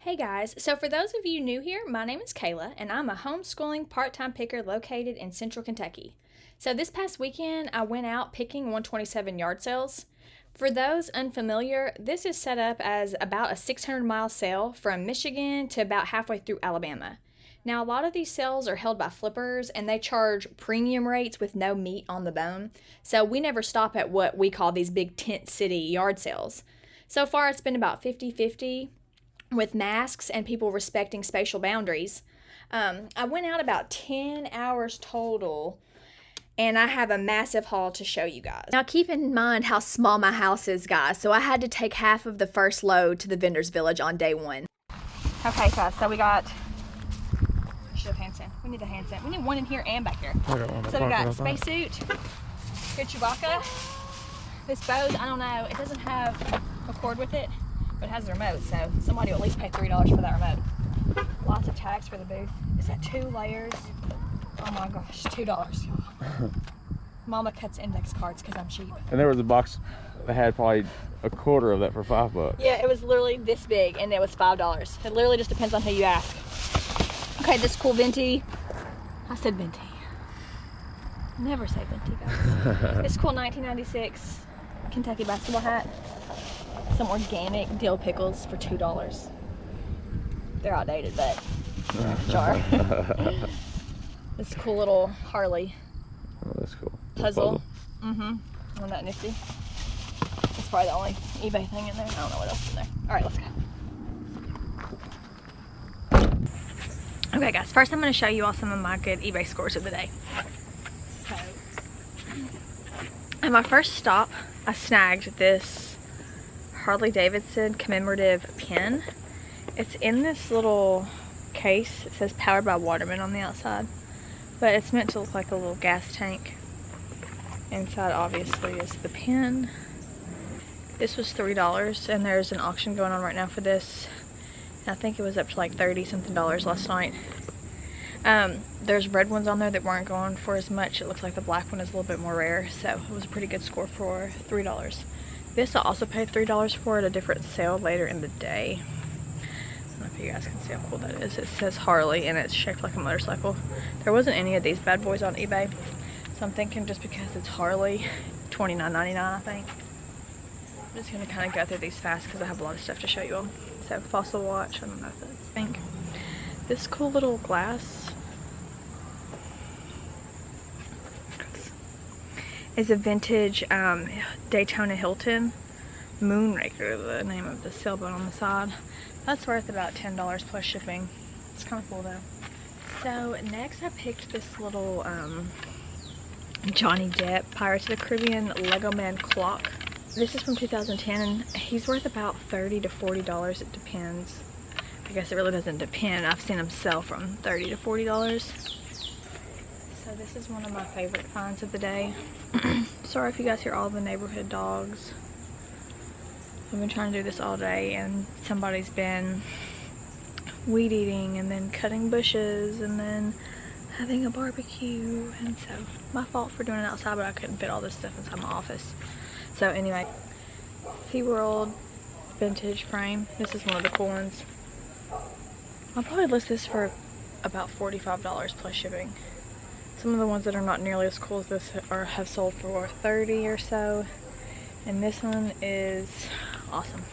Hey guys, so for those of you new here, my name is Kayla and I'm a homeschooling part-time picker located in Central Kentucky. So this past weekend I went out picking 127 yard sales. For those unfamiliar, this is set up as about a 600-mile sale from Michigan to about halfway through Alabama. Now a lot of these sales are held by flippers and they charge premium rates with no meat on the bone. So we never stop at what we call these big tent city yard sales. So far it's been about 50-50. With masks and people respecting spatial boundaries. I went out about 10 hours total, and I have a massive haul to show you guys. Now keep in mind how small my house is, guys, so I had to take half of the first load to the vendor's village on day one. Okay guys, so we got, we need a hand sand. We need one in here and back here. So we got spacesuit, here Chewbacca, this Bose, I don't know, it doesn't have a cord with it, but it has a remote, so somebody will at least pay $3 for that remote. Lots of tags for the booth. Is that 2 layers? Oh my gosh, $2, y'all. Mama cuts index cards because I'm cheap. And there was a box that had probably a quarter of that for $5. Yeah, it was literally this big and it was $5. It literally just depends on who you ask. Okay, this cool venti. I said venti. Never say venti, guys. This cool 1996 Kentucky basketball hat. Some organic dill pickles for $2. They're outdated, but jar. This cool little Harley. Oh, that's cool. Puzzle. Isn't that nifty? It's probably the only eBay thing in there. I don't know what else is in there. Alright, let's go. Okay guys, first I'm going to show you all some of my good eBay scores of the day. So, at my first stop, I snagged this Harley Davidson Commemorative pen. It's in this little case. It says powered by Waterman on the outside, but it's meant to look like a little gas tank. Inside obviously is the pen. This was $3 and there's an auction going on right now for this. I think it was up to like $30-something last night. There's red ones on there that weren't going for as much. It looks like the black one is a little bit more rare, so it was a pretty good score for $3. This I also paid $3 for at a different sale later in the day. I don't know if you guys can see how cool that is. It says Harley and it's shaped like a motorcycle. There wasn't any of these bad boys on eBay, so I'm thinking just because it's Harley, $29.99 I think. I'm just going to kind of go through these fast because I have a lot of stuff to show you all. So fossil watch, I don't know if that's pink. This cool little glass is a vintage Daytona Hilton Moonraker, the name of the sailboat on the side. That's worth about $10 plus shipping. It's kind of cool though. So next I picked this little Johnny Depp Pirates of the Caribbean Lego Man clock. This is from 2010 and he's worth about $30 to $40. It depends. I guess it really doesn't depend. I've seen them sell from $30 to $40. So this is one of my favorite finds of the day. Sorry if you guys hear all the neighborhood dogs. I've been trying to do this all day and somebody's been weed eating and then cutting bushes and then having a barbecue, and so my fault for doing it outside, but I couldn't fit all this stuff inside my office. So anyway, Seaworld vintage frame. This is one of the cool ones. I'll probably list this for about $45 plus shipping. Some of the ones that are not nearly as cool as this have sold for $30 or so. And this one is awesome.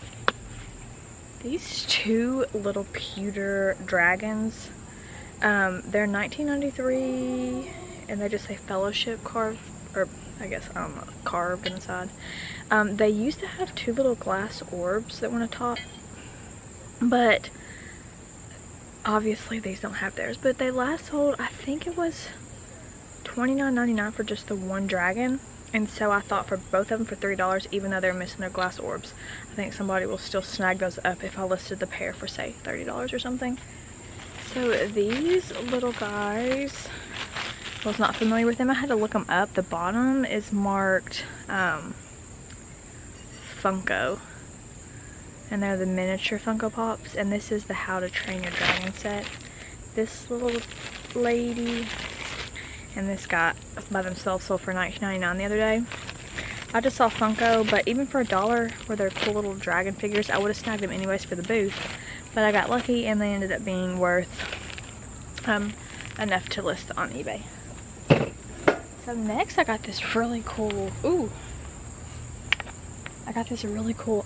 These two little pewter dragons, they're $19.93 and they just say fellowship carved, or I guess carved inside. They used to have 2 little glass orbs that went atop, but obviously these don't have theirs. But they last sold, I think it was $29.99 for just the one dragon, and so I thought for both of them for $3, even though they're missing their glass orbs. I think somebody will still snag those up if I listed the pair for say $30 or something. So these little guys, I was not familiar with them. I had to look them up. The bottom is marked Funko, and they're the miniature Funko Pops, and this is the How to Train Your Dragon set. This little lady and this guy by themselves sold for $19.99 the other day. I just saw Funko, but even for $1 for their cool little dragon figures, I would have snagged them anyways for the booth. But I got lucky and they ended up being worth enough to list on eBay. So next I got this really cool, I got this really cool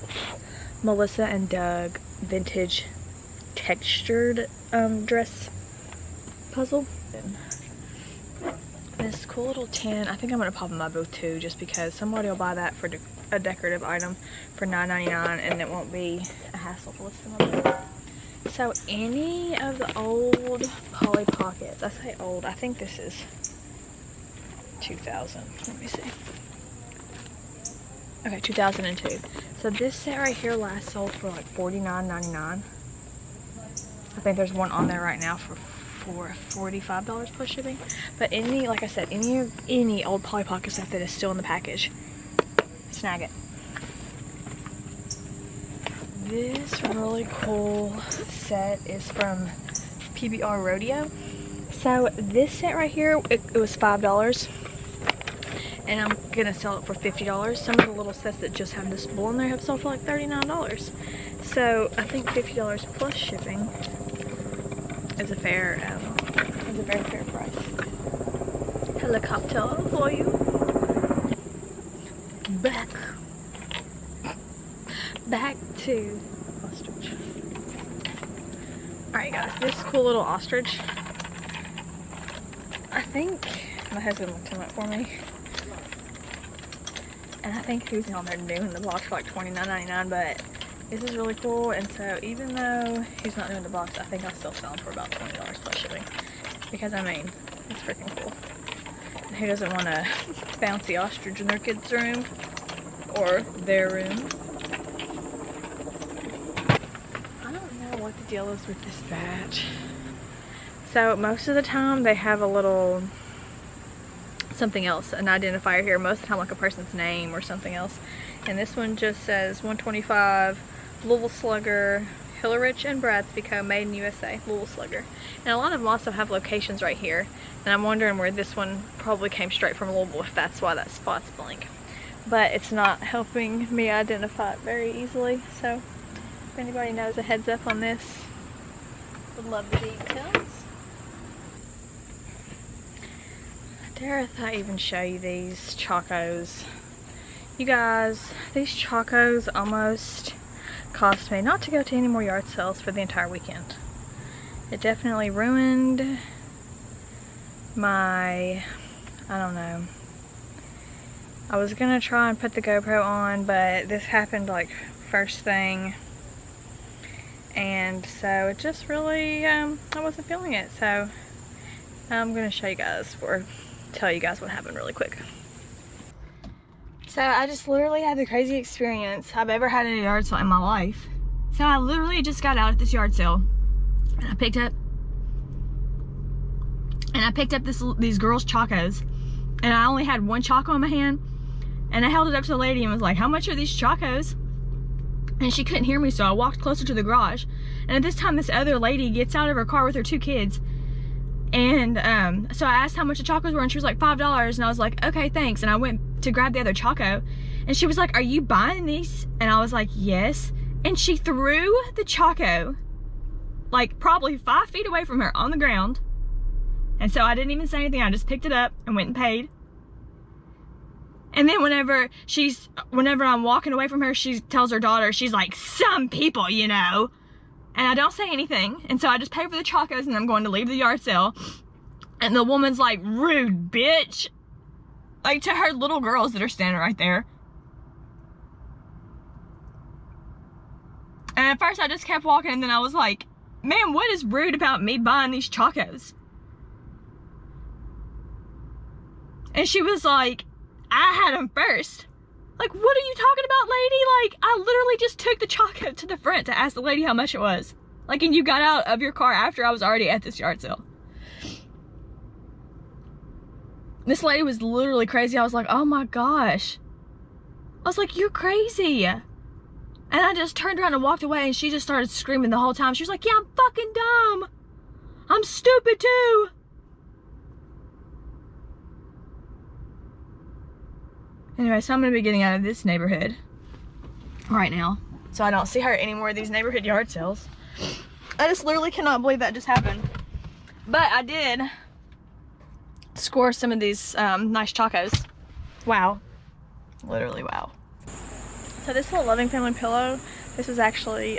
Melissa and Doug vintage textured dress puzzle. This cool little tin, I think I'm gonna pop in my booth too, just because somebody will buy that for a decorative item for $9.99 and it won't be a hassle to list them on the booth. So any of the old Polly Pockets, I say old, I think this is 2000, let me see. Okay, 2002. So this set right here last sold for like $49.99. I think there's one on there right now for $45 plus shipping. But any, like I said, any old Polly Pocket stuff that is still in the package, snag it. This really cool set is from PBR Rodeo. So this set right here, it was $5. And I'm gonna sell it for $50. Some of the little sets that just have this bull in there have sold for like $39. So I think $50 plus shipping is a very fair price. Helicopter for you. Back to ostrich. Alright guys, this cool little ostrich. I think my husband looked him up for me. And I think he's on there doing the box for like $29.99, but this is really cool. And so even though he's not doing the box, I think I'll still sell him for about $20 plus shipping. Because I mean, it's freaking cool. And who doesn't want a bouncy ostrich in their kid's room? Or their room? I don't know what the deal is with this batch. So most of the time they have a little something else, an identifier here, most of the time like a person's name or something else. And this one just says 125 Louisville Slugger, Hillerich and Bradsby, made in USA, Louisville Slugger. And a lot of them also have locations right here, and I'm wondering where this one probably came straight from Louisville, if that's why that spot's blank. But it's not helping me identify it very easily, so if anybody knows a heads up on this, would love the details. Dare if I even show you these Chacos. You guys, these Chacos almost cost me not to go to any more yard sales for the entire weekend. It definitely ruined my, I don't know. I was gonna try and put the GoPro on, but this happened like first thing. And so it just really, I wasn't feeling it. So I'm gonna show you guys, or tell you guys what happened really quick. So I just literally had the craziest experience I've ever had at a yard sale in my life. So I literally just got out at this yard sale and I picked up these girls' Chacos, and I only had one Chaco in my hand, and I held it up to the lady and was like, how much are these Chacos? And she couldn't hear me, so I walked closer to the garage. And at this time, this other lady gets out of her car with her 2 kids. And so I asked how much the Chacos were, and she was like $5, and I was like, okay, thanks. And I went to grab the other Chaco, and she was like, are you buying these? And I was like, yes. And she threw the Chaco like probably 5 feet away from her on the ground. And so I didn't even say anything. I just picked it up and went and paid. And then whenever I'm walking away from her, she tells her daughter, she's like, some people, you know. And I don't say anything. And so I just pay for the Chacos, and I'm going to leave the yard sale. And the woman's like, rude bitch. Like, to her little girls that are standing right there. And at first I just kept walking, and then I was like, man, what is rude about me buying these Chacos? And she was like, I had them first. Like, what are you talking about, lady? Like, I literally just took the Chaco to the front to ask the lady how much it was. Like, and you got out of your car after I was already at this yard sale. This lady was literally crazy. I was like, oh my gosh. I was like, you're crazy. And I just turned around and walked away, and she just started screaming the whole time. She was like, yeah, I'm fucking dumb. I'm stupid too. Anyway, so I'm going to be getting out of this neighborhood right now, so I don't see her at any more of these neighborhood yard sales. I just literally cannot believe that just happened. But I did score some of these nice tacos. Wow. Literally wow. So this little Loving Family pillow, this was actually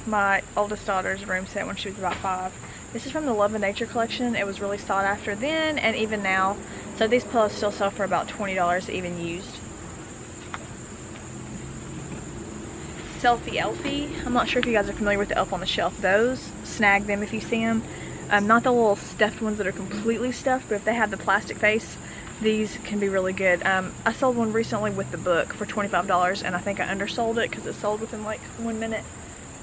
my oldest daughter's room set when she was about 5. This is from the Love and Nature collection. It was really sought after then and even now. So these pillows still sell for about $20 even used. Selfie Elfie. I'm not sure if you guys are familiar with the Elf on the Shelf. Those, snag them if you see them. Not the little stuffed ones that are completely stuffed, but if they have the plastic face, these can be really good. I sold one recently with the book for $25 and I think I undersold it because it sold within like 1 minute,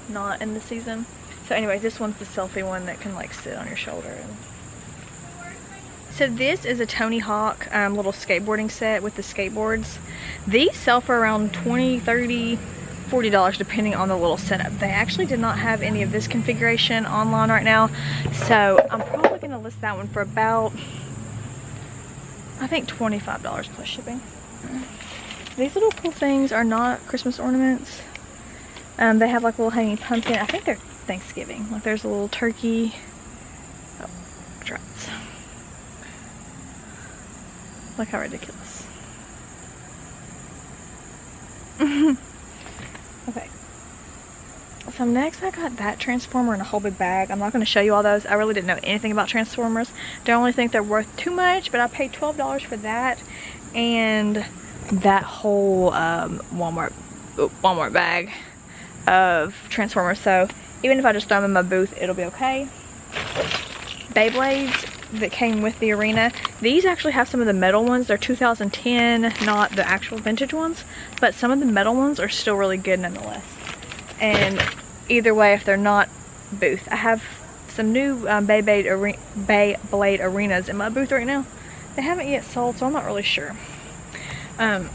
not in the season. So anyways, this one's the selfie one that can like sit on your shoulder. So this is a Tony Hawk little skateboarding set with the skateboards. These sell for around $20, $30, $40 depending on the little setup. They actually did not have any of this configuration online right now, so I'm probably going to list that one for about, I think, $25 plus shipping. These little cool things are not Christmas ornaments. They have like a little hanging pumpkin. I think they're Thanksgiving. Like there's a little turkey. Oh, drats. Look how ridiculous. Okay. So next I got that Transformer in a whole big bag. I'm not going to show you all those. I really didn't know anything about Transformers. Don't really think they're worth too much, but I paid $12 for that and that whole Walmart bag of Transformers. So even if I just throw them in my booth, it'll be okay. Beyblades that came with the arena. These actually have some of the metal ones. They're 2010, not the actual vintage ones, but some of the metal ones are still really good nonetheless. And either way, if they're not booth, I have some new Beyblade arenas in my booth right now. They haven't yet sold, so I'm not really sure. I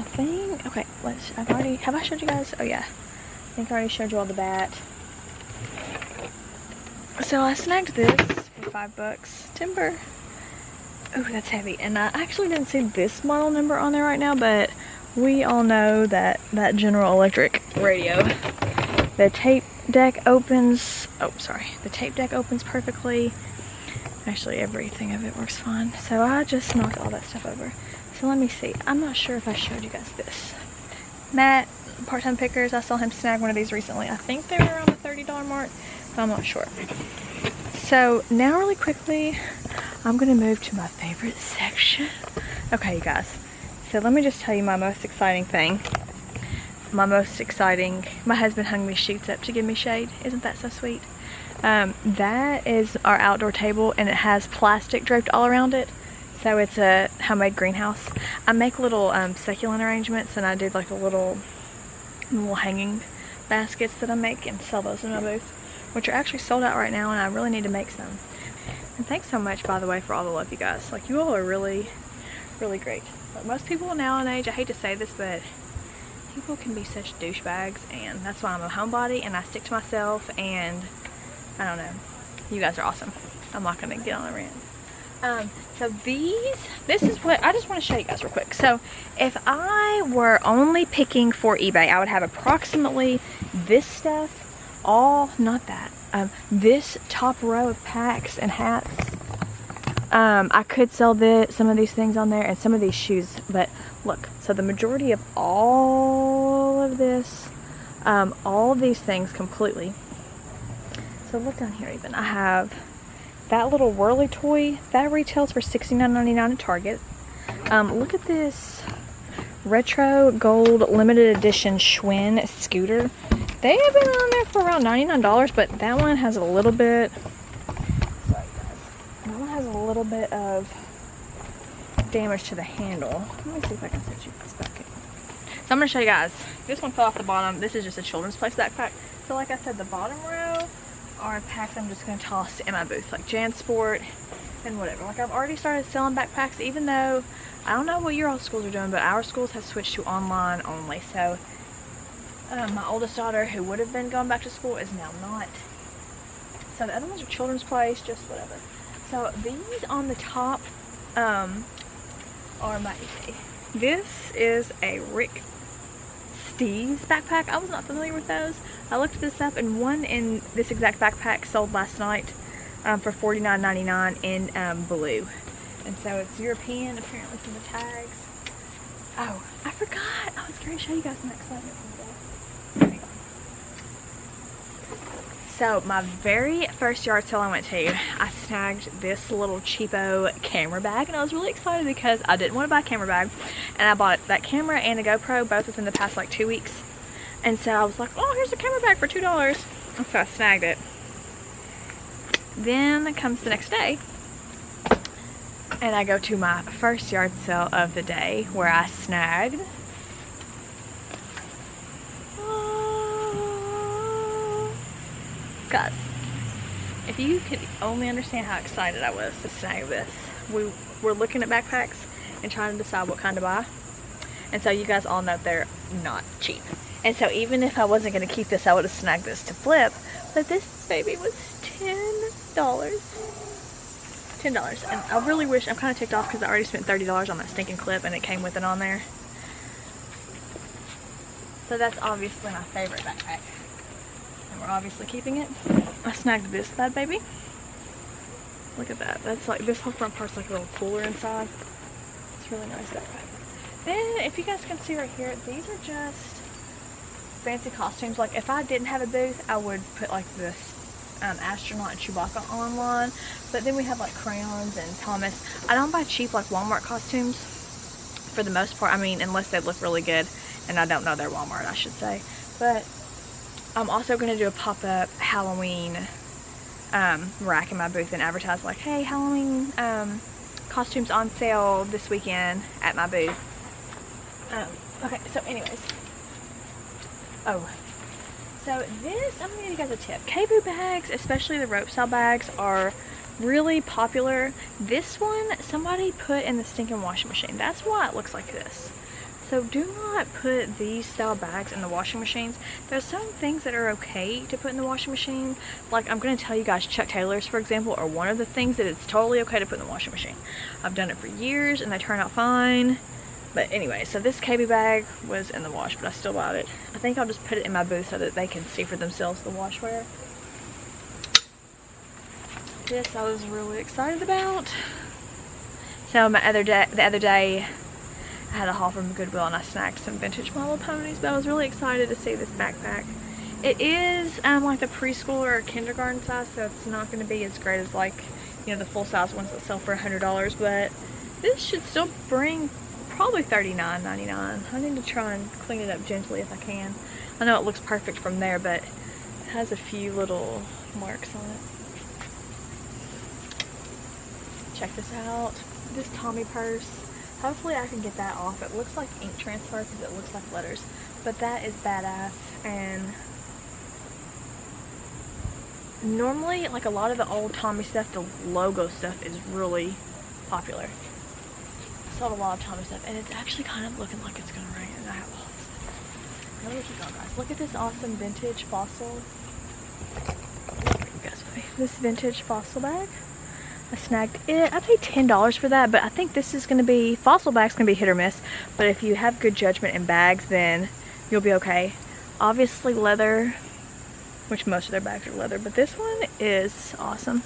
think, okay, have I showed you guys? Oh yeah, I think I already showed you all the bat. So I snagged this for $5. Timber. Oh, that's heavy. And I actually didn't see this model number on there right now, but we all know that General Electric radio. The tape deck opens, the tape deck opens perfectly. Actually, everything of it works fine. So I just knocked all that stuff over. So let me see. I'm not sure if I showed you guys this. Matt, Part-Time Pickers, I saw him snag one of these recently. I think they were around the $30 mark, but I'm not sure. So now really quickly, I'm gonna move to my favorite section. Okay, you guys. So let me just tell you my most exciting thing. My husband hung me sheets up to give me shade. Isn't that so sweet? That is our outdoor table and it has plastic draped all around it. So it's a homemade greenhouse. I make little succulent arrangements and I do like a little hanging baskets that I make and sell those in my booth, which are actually sold out right now and I really need to make some. And thanks so much, by the way, for all the love, you guys. Like, you all are really, really great. Like, most people now and age, I hate to say this, but people can be such douchebags, and that's why I'm a homebody and I stick to myself, and I don't know. You guys are awesome. I'm not gonna get on a rant. So this is what I just want to show you guys real quick. So if I were only picking for eBay, I would have approximately this stuff, this top row of packs and hats. I could sell some of these things on there and some of these shoes, but look, so the majority of all of this, all of these things completely. So look down here even, I have that little whirly toy, that retails for $69.99 at Target. Look at this retro gold limited edition Schwinn scooter. They have been on there for around $99, but that one has a little bit, sorry guys, that one has a little bit of damage to the handle. Let me see if I can set you this back in. So I'm going to show you guys. This one fell off the bottom. This is just a Children's Place backpack. So like I said, the bottom row are packs I'm just going to toss in my booth, like JanSport and whatever. Like, I've already started selling backpacks, even though I don't know what your all schools are doing, but our schools have switched to online only. So my oldest daughter, who would have been going back to school, is now not. So the other ones are Children's Place, just whatever. So these on the top are my eBay. This is a Rick Steve's backpack. I was not familiar with those. I looked this up, and one in this exact backpack sold last night for $49.99 in blue. And so it's European, apparently, from the tags. Oh, I forgot. I was going to show you guys some excitement from the day. So my very first yard sale I went to, I snagged this little cheapo camera bag, and I was really excited because I didn't want to buy a camera bag, and I bought that camera and a GoPro both within the past like 2 weeks. And so I was like, oh, here's a camera bag for $2, and so I snagged it. Then comes the next day, and I go to my first yard sale of the day where I snagged guys, if you could only understand how excited I was to snag this. We were looking at backpacks and trying to decide what kind to buy, and so you guys all know they're not cheap. And so even if I wasn't going to keep this, I would have snagged this to flip, but this baby was $10. And I really wish, I'm kind of ticked off because I already spent $30 on that stinking clip and it came with it on there. So that's obviously my favorite backpack. And we're obviously keeping it. I snagged this bad baby. Look at that. That's like, this whole front part's like a little cooler inside. It's really nice backpack. Then if you guys can see right here, these are just fancy costumes. Like if I didn't have a booth, I would put like this astronaut and Chewbacca on one. But then we have like crayons and Thomas. I don't buy cheap like Walmart costumes for the most part. I mean, unless they look really good, and I don't know they're Walmart, I should say. But I'm also going to do a pop-up Halloween rack in my booth and advertise like, hey, Halloween costumes on sale this weekend at my booth. Okay, so anyways. Oh, so this, I'm going to give you guys a tip. K-Boo bags, especially the rope style bags, are really popular. This one, somebody put in the stinking washing machine. That's why it looks like this. So do not put these style bags in the washing machines. There's some things that are okay to put in the washing machine. Like I'm going to tell you guys, Chuck Taylor's, for example, are one of the things that it's totally okay to put in the washing machine. I've done it for years and they turn out fine. But anyway, so this KB bag was in the wash, but I still bought it. I think I'll just put it in my booth so that they can see for themselves the washwear. This I was really excited about. So the other day, I had a haul from Goodwill and I snagged some vintage My Little Ponies, but I was really excited to see this backpack. It is like the preschooler or kindergarten size, so it's not going to be as great as like, you know, the full size ones that sell for $100, but this should still bring probably $39.99. I need to try and clean it up gently if I can. I know it looks perfect from there, but it has a few little marks on it. Check this out. This Tommy purse. Hopefully I can get that off. It looks like ink transfer because it looks like letters, but that is badass. And normally, like a lot of the old Tommy stuff, the logo stuff is really popular. I sold a lot of Tommy stuff, and it's actually kind of looking like it's gonna rain, and I have all this stuff. Now let me keep going, guys. Look at this awesome vintage fossil. This vintage fossil bag. I snagged it. I paid $10 for that, but I think this is going to be, fossil bags can be hit or miss, but if you have good judgment in bags, then you'll be okay. Obviously leather, which most of their bags are leather, but this one is awesome.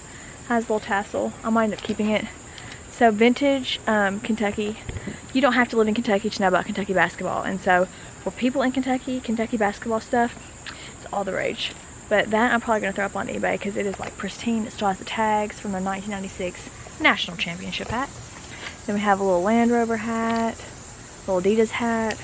Has a little tassel. I might end up keeping it. So vintage Kentucky. You don't have to live in Kentucky to know about Kentucky basketball, and so for people in Kentucky basketball stuff, it's all the rage. But that I'm probably going to throw up on eBay because it is like pristine. It still has the tags from the 1996 National Championship hat. Then we have a little Land Rover hat, a little Adidas hat.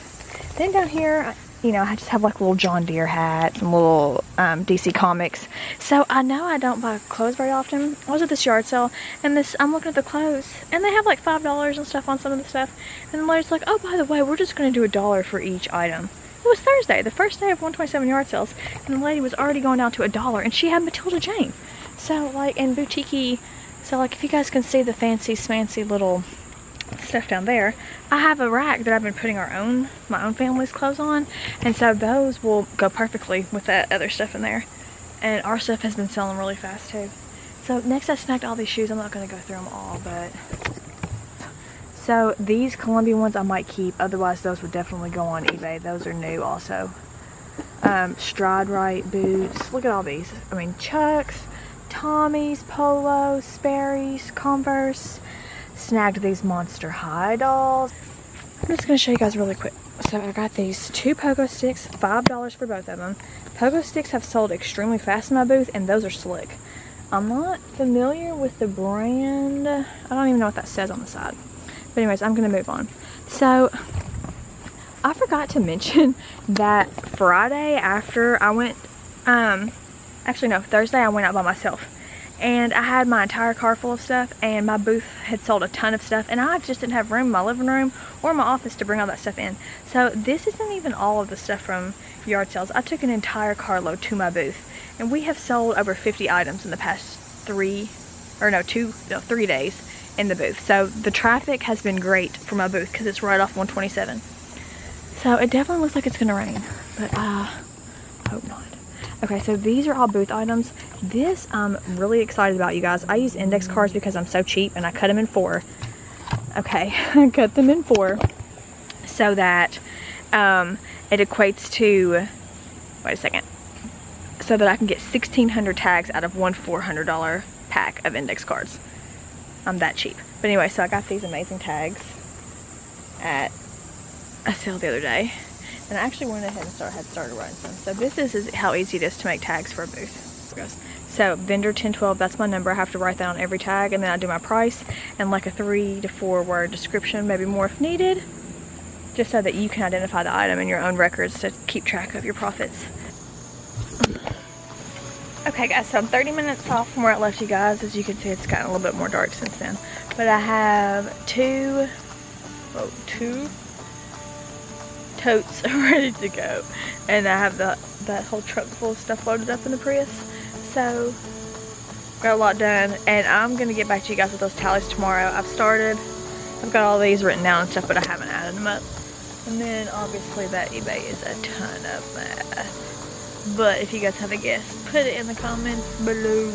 Then down here, you know, I just have like a little John Deere hat, some little DC Comics. So I know I don't buy clothes very often. I was at this yard sale and I'm looking at the clothes and they have like $5 and stuff on some of the stuff. And the lady's like, oh, by the way, we're just going to do $1 for each item. It was Thursday, the first day of 127 yard sales, and the lady was already going down to $1, and she had Matilda Jane. So, like, and boutique-y. So, like, if you guys can see the fancy, smancy little stuff down there, I have a rack that I've been putting my own family's clothes on, and so those will go perfectly with that other stuff in there. And our stuff has been selling really fast, too. So, next I snagged all these shoes. I'm not going to go through them all, but So these Columbia ones I might keep, otherwise those would definitely go on eBay. Those are new also. Stride Right boots. Look at all these. I mean, Chucks, Tommy's, Polo, Sperry's, Converse. Snagged these Monster High dolls. I'm just going to show you guys really quick. So I got these 2 pogo sticks, $5 for both of them. Pogo sticks have sold extremely fast in my booth, and those are slick. I'm not familiar with the brand. I don't even know what that says on the side. But anyways, I'm going to move on. So I forgot to mention that Friday after I went, actually no, Thursday I went out by myself. And I had my entire car full of stuff, and my booth had sold a ton of stuff, and I just didn't have room in my living room or my office to bring all that stuff in. So this isn't even all of the stuff from yard sales. I took an entire carload to my booth, and we have sold over 50 items in the past 3 days in the booth. So the traffic has been great for my booth because it's right off 127. So it definitely looks like it's gonna rain, but I hope not. Okay, so these are all booth items. This I'm really excited about, you guys. I use index cards because I'm so cheap, and I cut them in 4. Okay, I cut them in 4 so that it equates to, wait a second, so that I can get 1,600 tags out of one $400 pack of index cards. I'm that cheap. But anyway, so I got these amazing tags at a sale the other day. And I actually went ahead and started writing some. So this is how easy it is to make tags for a booth. So vendor 1012, that's my number. I have to write that on every tag, and then I do my price and like a 3 to 4 word description, maybe more if needed, just so that you can identify the item in your own records to keep track of your profits. Okay guys, so I'm 30 minutes off from where I left you guys. As you can see, it's gotten a little bit more dark since then. But I have two totes ready to go, and I have that whole truck full of stuff loaded up in the Prius. So got a lot done, and I'm gonna get back to you guys with those tallies tomorrow. I've got all these written down and stuff, but I haven't added them up. And then obviously that eBay is a ton of math. But if you guys have a guess, put it in the comments below.